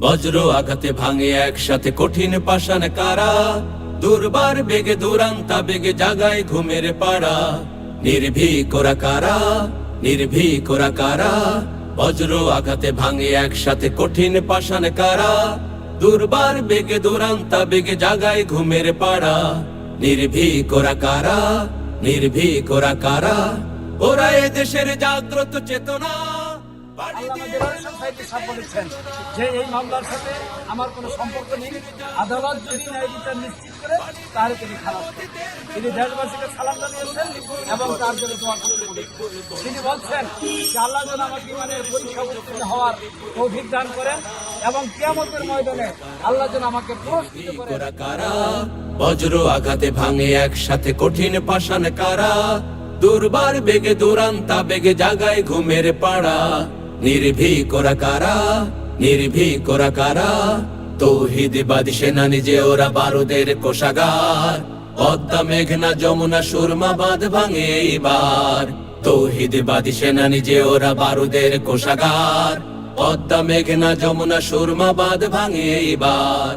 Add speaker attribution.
Speaker 1: বজ্র আঘাতে ভাঙে একসাথে কঠিন পাষাণ কারা, দুর্বার বেগে দুরান্তা বেগে জাগায় ঘুমের পাড়া। নির্ভীক ওরা কারা, নির্ভীক ওরা কারা, বজ্র আঘাতে ভাঙে একসাথে কঠিন পাষাণ কারা, দুর্বার বেগে দুরান্তা বেগে জাগায় ঘুমের পাড়া। নির্ভীক ওরা কারা, নির্ভীক ওরা কারা, ওরা এ দেশের জাগ্রত চেতনা।
Speaker 2: যে এই মামলার সাথে আমার কোনো সম্পর্ক নেই, আদালত যদি ন্যায় বিচার নিশ্চিত করে তাহলে তিনি খারাপ। তিনি দেশবাসীকে সালাম জানিয়েছেন এবং তার জন্য দোয়া করতে বলেছেন। তিনি বলছেন যে আল্লাহ যেন আমাকে ইমানের পরীক্ষা উত্তীর্ণ হওয়ার তৌফিক দান করেন এবং কিয়ামতের ময়দানে আল্লাহ যেন আমাকে পুরস্কৃত করেন।
Speaker 1: বজ্র আঘাতে ভাঙে একসাথে কঠিন পাষাণ কারা, দুর্বার বেগে দুরান্তা বেগে জাগায় ঘুমের পাড়া। নির্ভীক ওরা কারা, নির্ভীক ওরা কারা, তৌহিদবাদী সেনানি যে ওরা বারুদের কোষাগার। পদ্মা মেঘনা যমুনা সুরমা বাঁধ ভাঙে এইবার, তৌহিদবাদী সেনানি যে ওরা বারুদের কোষাগার। পদ্মা মেঘনা যমুনা সুরমা বাঁধ ভাঙে এইবার।